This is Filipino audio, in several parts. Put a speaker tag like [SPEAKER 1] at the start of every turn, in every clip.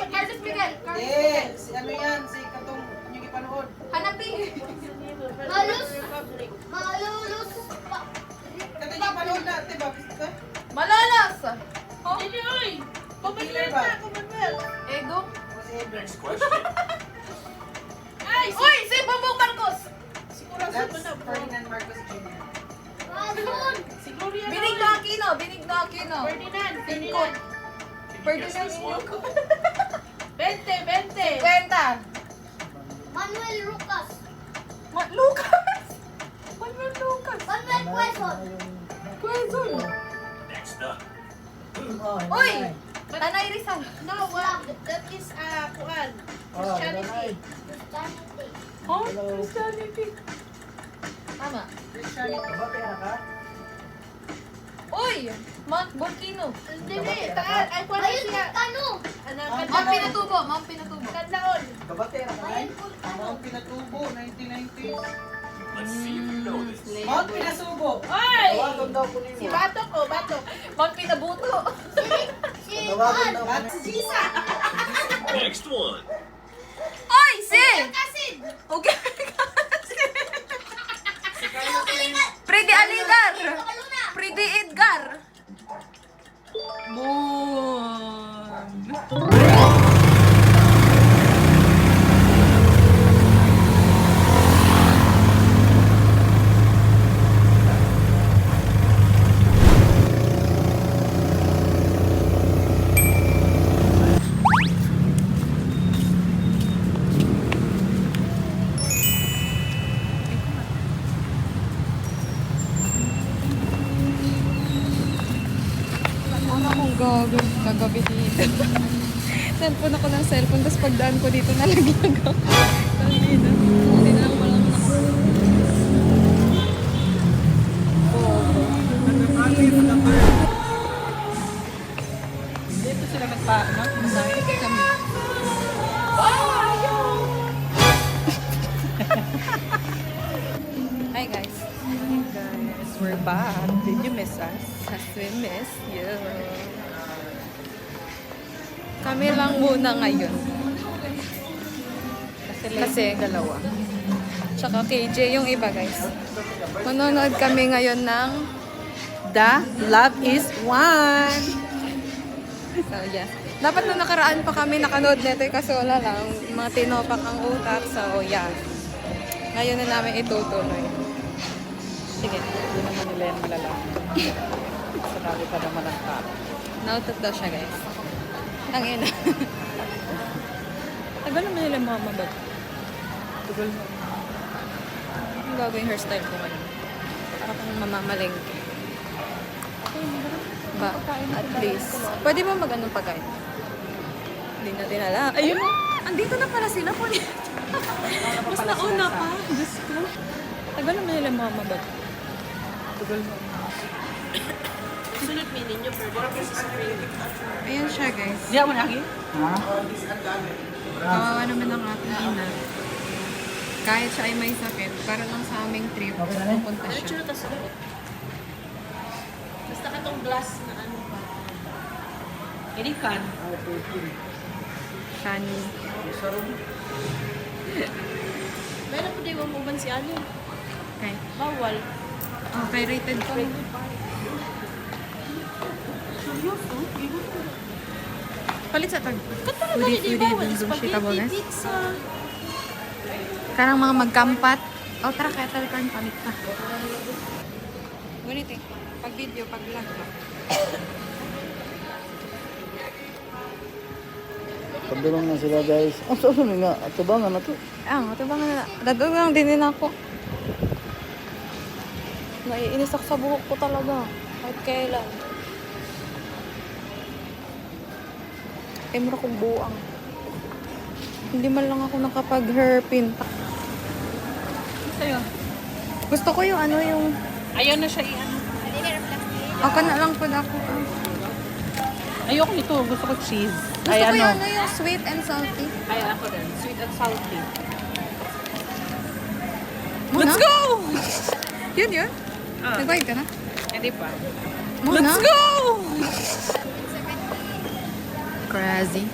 [SPEAKER 1] Carlos Miguel. Carlos
[SPEAKER 2] Eh,
[SPEAKER 1] Miguel.
[SPEAKER 2] si ano yan? Si katong yung ipanood.
[SPEAKER 1] Hanapin.
[SPEAKER 3] Malus. Malulus.
[SPEAKER 2] Katong yung ipanood na, diba?
[SPEAKER 1] Malolos. Oh,
[SPEAKER 4] Hindi, oy!
[SPEAKER 2] Killer ba?
[SPEAKER 1] Ego.
[SPEAKER 5] Next question.
[SPEAKER 4] Ay!
[SPEAKER 1] Uy, si Bongbong Marcos.
[SPEAKER 4] Siguro sa
[SPEAKER 2] That's
[SPEAKER 4] mo na.
[SPEAKER 2] Ferdinand Marcos Jr.
[SPEAKER 3] Malun.
[SPEAKER 4] Siguro yan.
[SPEAKER 1] Benigno Aquino. Benigno Aquino.
[SPEAKER 4] Ferdinand.
[SPEAKER 1] Tingkot.
[SPEAKER 5] Can you guess
[SPEAKER 1] Ferdinand
[SPEAKER 5] this one?
[SPEAKER 1] Iñigo.
[SPEAKER 4] 20.
[SPEAKER 1] Kwenta.
[SPEAKER 3] Manuel Lucas.
[SPEAKER 1] Lucas. Manuel Lucas.
[SPEAKER 3] Manuel Quezon.
[SPEAKER 1] Quezon.
[SPEAKER 5] Next up.
[SPEAKER 1] Uy, Tanay Rizal.
[SPEAKER 4] No, what? That is, kuan. Christianity.
[SPEAKER 3] Christianity.
[SPEAKER 1] Oh, Christianity. Tama.
[SPEAKER 2] Christianity.
[SPEAKER 1] Uy, Mount Volcano.
[SPEAKER 4] Hindi, taan. Ay, kuan
[SPEAKER 3] Ayun,
[SPEAKER 4] siya.
[SPEAKER 3] Vulcano.
[SPEAKER 1] Mount Pinatubo. Mount Pinatubo.
[SPEAKER 4] Kandaon.
[SPEAKER 3] Ayun, Vulcano.
[SPEAKER 2] Mount Pinatubo, 1990.
[SPEAKER 5] Let's see if you know this.
[SPEAKER 2] Mount Pinasubo.
[SPEAKER 4] Oy!
[SPEAKER 2] Tawagan daw po
[SPEAKER 4] Si
[SPEAKER 2] ninyo.
[SPEAKER 4] Batok, Batok.
[SPEAKER 1] Mount Pinabuto.
[SPEAKER 3] Si
[SPEAKER 2] Tawagan
[SPEAKER 3] Juan.
[SPEAKER 2] daw po
[SPEAKER 4] At si Jisa.
[SPEAKER 5] Next one.
[SPEAKER 1] Oy, si!
[SPEAKER 4] Kasid.
[SPEAKER 1] Okay.
[SPEAKER 3] Kalinga.
[SPEAKER 1] Freddy Aligar.
[SPEAKER 3] Kaluna.
[SPEAKER 1] Freddy Edgar. Boom. Ano akong gago kagabi dito. Cellphone ako ng cellphone, tapos pagdaan ko dito nalaglag ako. Hindi na. Hindi na ako walang
[SPEAKER 2] Dito sila nagpaano.
[SPEAKER 1] nakikita kami. Hi guys.
[SPEAKER 2] Guys, we're back. Did you miss us?
[SPEAKER 1] As we miss you. Kami lang muna ngayon. Kasi
[SPEAKER 2] dalawa.
[SPEAKER 1] Tsaka KJ yung iba guys. Manonood kami ngayon ng
[SPEAKER 2] The Love is One.
[SPEAKER 1] So yes. Dapat nung nakaraan pa kami nakanood nito kasi wala lang. Mga tinopak ang utak. So yeah. Ngayon na namin itutuloy. Sige.
[SPEAKER 2] Hindi naman nila yan malalaman. Sinabi pa naman ang tao.
[SPEAKER 1] Nautot daw siya guys. Ang ina. Tagal naman nila mga mabag.
[SPEAKER 2] Tugal mo.
[SPEAKER 1] Ang gagawin hairstyle ko ngayon. Para kung mamamalengke. Ba, at least. Pwede ba mag-anong pagkain? Hindi na dinala. Ayun mo. Andito na pala sila po. Mas nauna pa. Diyos ko. Tagal naman nila mga mabag.
[SPEAKER 2] Tugal mo.
[SPEAKER 4] Sunod meaning nyo, Ferdinand.
[SPEAKER 1] Ayan siya guys.
[SPEAKER 2] Di ako naki?
[SPEAKER 1] Kawawa naman ang ating ina. Kahit siya ay may sakit, para lang sa aming trip, pupunta
[SPEAKER 4] Ano
[SPEAKER 1] siya.
[SPEAKER 4] tsura tas ko? Basta ka tong glass na ano pa.
[SPEAKER 2] Ini kan.
[SPEAKER 1] Shani.
[SPEAKER 4] Meron po di mo uban si ano.
[SPEAKER 1] Okay.
[SPEAKER 4] Bawal.
[SPEAKER 1] Okay, rated ko. Palit sa tag.
[SPEAKER 4] Kato naman hindi bawal.
[SPEAKER 1] dun
[SPEAKER 4] Spaghetti,
[SPEAKER 1] shitables.
[SPEAKER 4] pizza.
[SPEAKER 1] Karang mga magkampat. O, tara, kettle corn palit pa. Ngunit eh, pag video, pag vlog ba?
[SPEAKER 6] Padulong na sila guys. Ang saan nga? Atubangan na to.
[SPEAKER 1] Ito ba nga na? Dadugang din ako. Naiinis ako sa buhok ko talaga. Kahit kailan. Emra kong buang. Hindi man lang ako nakapag-hairpin.
[SPEAKER 4] Sa'yo.
[SPEAKER 1] Gusto ko yung ano yung...
[SPEAKER 4] Ayaw na siya i-ano.
[SPEAKER 1] Ako na lang po na ako.
[SPEAKER 2] Ayoko nito. Gusto ko cheese.
[SPEAKER 1] Gusto ko yung ano yung sweet and salty.
[SPEAKER 4] Ay, ako din. Sweet and salty.
[SPEAKER 1] Let's go! Yun yun.
[SPEAKER 4] Ah.
[SPEAKER 1] Nagbayad ka na?
[SPEAKER 4] Hindi pa.
[SPEAKER 1] Let's go! Crazy.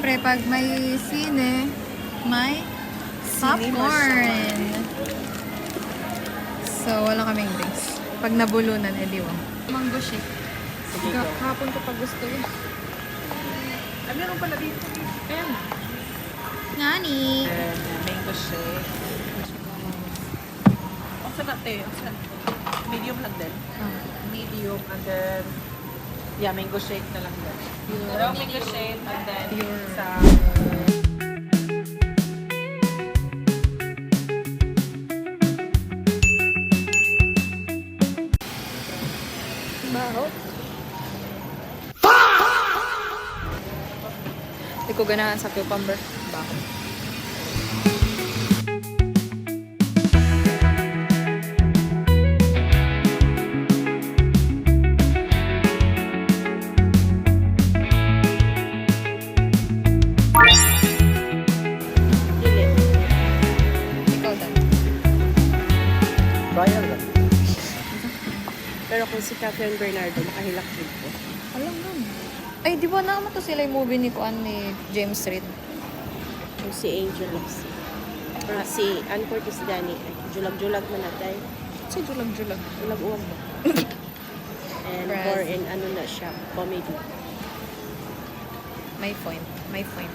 [SPEAKER 1] syempre, pag may sine, may popcorn. So, wala kaming drinks. Pag nabulunan, edi wow. Mango shake.
[SPEAKER 2] Sige ko.
[SPEAKER 1] Kahapon ko pa gusto yun.
[SPEAKER 2] Ah, meron pala dito.
[SPEAKER 1] Kaya mo. Nani!
[SPEAKER 2] And mango shake. Oksan natin. Oksan. Medium lang din. Medium and then yeah, mango shake na lang din. Pero mango shake and then
[SPEAKER 1] Pure.
[SPEAKER 2] sa
[SPEAKER 1] Baho. Hindi ko ganahan sa cucumber. Baho. Ikaw dan.
[SPEAKER 6] Bayar lang.
[SPEAKER 4] Pero kung si Catherine Bernardo, makahilak din po.
[SPEAKER 1] Alam naman. Ay, di ba naman to sila yung movie ni Kuan ni James Reid?
[SPEAKER 4] Kung si Angel Lopes. Si Ann Curtis Dani. Julag-julag man natin.
[SPEAKER 1] Si Julag-Julag.
[SPEAKER 4] Julag-uwag mo. And
[SPEAKER 1] Press.
[SPEAKER 4] more in ano na siya, comedy.
[SPEAKER 1] May point. May point.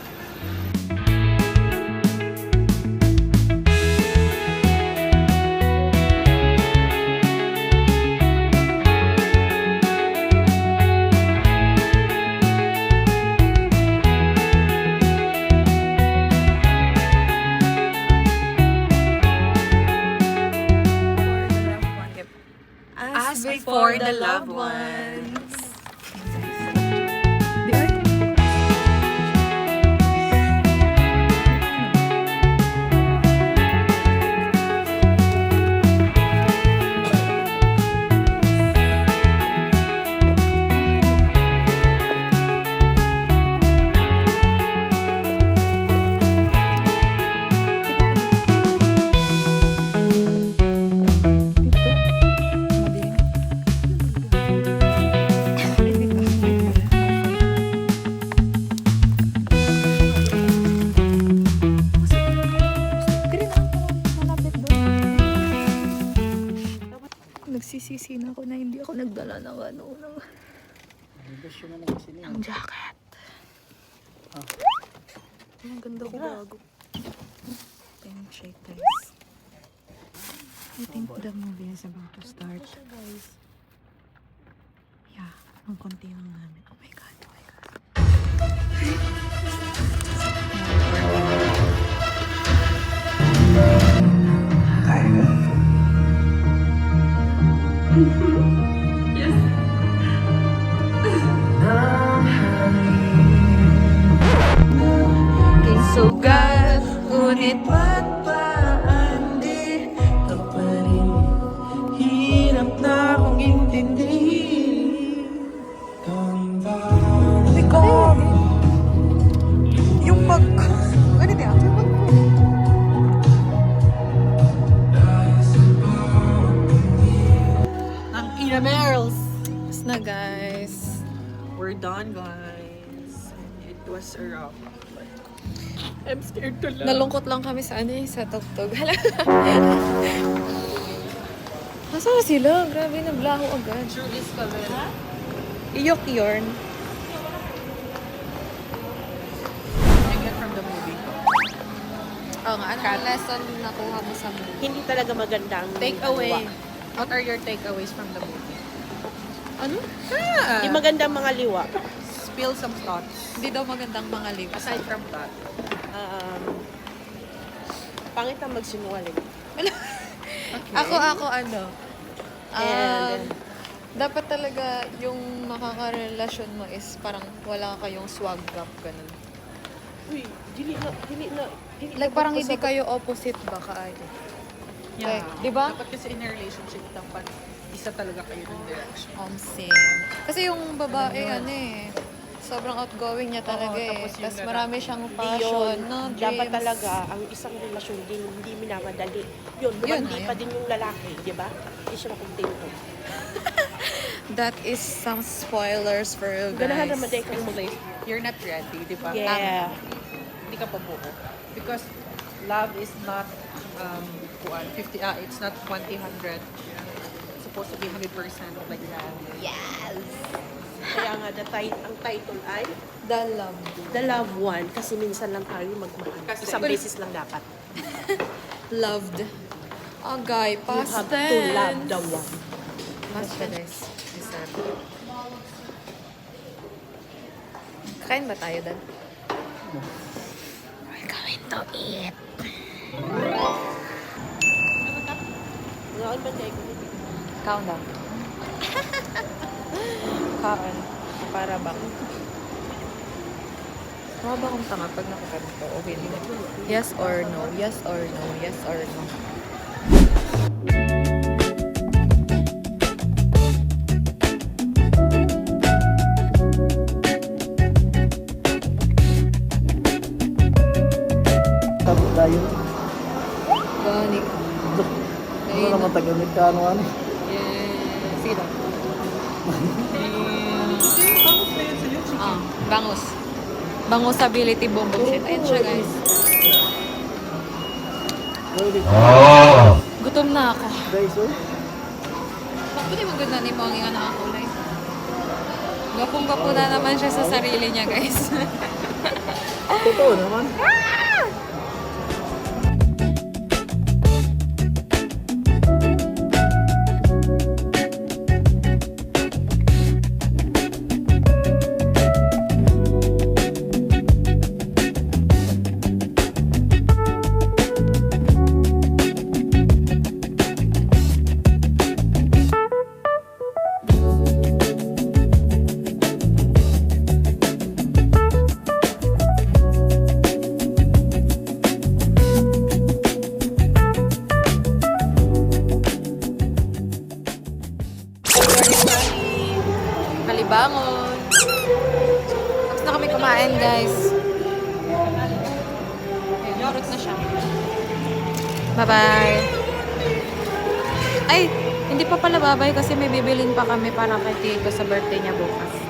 [SPEAKER 2] As before the loved ones. Nagsisisi na ako na hindi ako nagdala ng ano,
[SPEAKER 6] Negosyo na lang kasi niya.
[SPEAKER 1] ng jacket. Ang ganda ko bago. Time check, guys. I think the movie is about to start. Yeah, ang konti lang namin. Oh my God, oh my God. Sugat, ngunit ba't ba di ka pa rin? Hirap na akong intindihin. Ikaw! Yung bag ko. Ano niya? Yung bag ko.
[SPEAKER 2] Ang ina Merls.
[SPEAKER 1] Tapos na, guys.
[SPEAKER 2] We're done, guys. And it was a wrap. But I'm scared to laugh.
[SPEAKER 1] Nalungkot lang kami sa ano eh, sa tugtog. Hala. Nasaan sila? Grabe, naglaho agad.
[SPEAKER 2] Julius Cabrera.
[SPEAKER 1] Iyok yarn.
[SPEAKER 2] I get from the movie.
[SPEAKER 1] Oo nga, anong lesson nakuha mo sa movie?
[SPEAKER 4] Hindi talaga maganda ang
[SPEAKER 2] Take away.
[SPEAKER 4] liwa.
[SPEAKER 2] What are your takeaways from the movie?
[SPEAKER 1] Ano?
[SPEAKER 4] Hindi maganda ang mga liwa.
[SPEAKER 2] Spill some thoughts.
[SPEAKER 1] Hindi daw magandang mga liwas.
[SPEAKER 2] Aside from that.
[SPEAKER 4] Pangit ang magsinungaling.
[SPEAKER 2] Okay.
[SPEAKER 1] Ako ano?
[SPEAKER 4] And-
[SPEAKER 1] dapat talaga yung makakarelasyon mo is parang wala kayong swag gap, ganun.
[SPEAKER 4] Uy, dili na.
[SPEAKER 1] Like parang hindi kayo opposite ba kaayo?
[SPEAKER 2] Yeah.
[SPEAKER 1] Like, di ba?
[SPEAKER 2] Dapat kasi in a relationship, dapat isa talaga kayo ng direction.
[SPEAKER 1] Same. Kasi yung babae, ano eh, sobrang outgoing niya talaga
[SPEAKER 2] Oo,
[SPEAKER 1] eh.
[SPEAKER 2] tapos yung
[SPEAKER 1] Tapos
[SPEAKER 2] lalaki.
[SPEAKER 1] marami siyang
[SPEAKER 4] Hindi
[SPEAKER 1] passion,
[SPEAKER 4] yun.
[SPEAKER 1] no?
[SPEAKER 4] Dapat
[SPEAKER 1] Dreams.
[SPEAKER 4] talaga, ang isang relasyon din, hindi minamadali. Yun,
[SPEAKER 1] Yun
[SPEAKER 4] lumandi
[SPEAKER 1] na,
[SPEAKER 4] pa
[SPEAKER 1] yun.
[SPEAKER 4] din yung lalaki, di ba? Hindi siya makontento.
[SPEAKER 1] That is some spoilers for you
[SPEAKER 4] Ganahan
[SPEAKER 1] guys.
[SPEAKER 4] naman din kang
[SPEAKER 2] Place, you're not ready, di ba?
[SPEAKER 4] Yeah.
[SPEAKER 2] Hindi ka pa buo. Because love is not 50, it's not 100. It's supposed to be 100% like that.
[SPEAKER 4] Kaya nga, ang title ay
[SPEAKER 1] The love.
[SPEAKER 4] The Love One. Kasi minsan lang tayo magmahal.
[SPEAKER 2] Kasi-
[SPEAKER 4] Isang beses lang dapat.
[SPEAKER 1] Loved. Agay,
[SPEAKER 4] You
[SPEAKER 1] past
[SPEAKER 4] have to
[SPEAKER 1] tense.
[SPEAKER 4] love the one.
[SPEAKER 1] Past tense. Kain ba tayo dan? We're going to eat.
[SPEAKER 4] Ngaon ba tayo?
[SPEAKER 1] Count down. Kaon. Para bang. Mga ba kung tanga pag nakakanto? Okay lang. Yes or no? Yes or no? Yes or no?
[SPEAKER 6] Tabi tayo.
[SPEAKER 1] Gani.
[SPEAKER 6] Ano naman tagamit ka ano?
[SPEAKER 1] Yes. Sino? Bangus. Bangus ability bongbong shit. Ayun siya guys.
[SPEAKER 6] Pwede.
[SPEAKER 1] Gutom na ako.
[SPEAKER 6] Guys, oh.
[SPEAKER 1] Pwede mo ganda ni mo ang nga nakakulay. Gapong-gapo na naman siya sa sarili niya guys.
[SPEAKER 6] Totoo naman.
[SPEAKER 1] Kalibangon. Tapos na kami kumain, guys. Yorot na siya. Bye-bye. Ay, hindi pa pala bye-bye kasi may bibilin pa kami para kay Tito sa birthday niya bukas.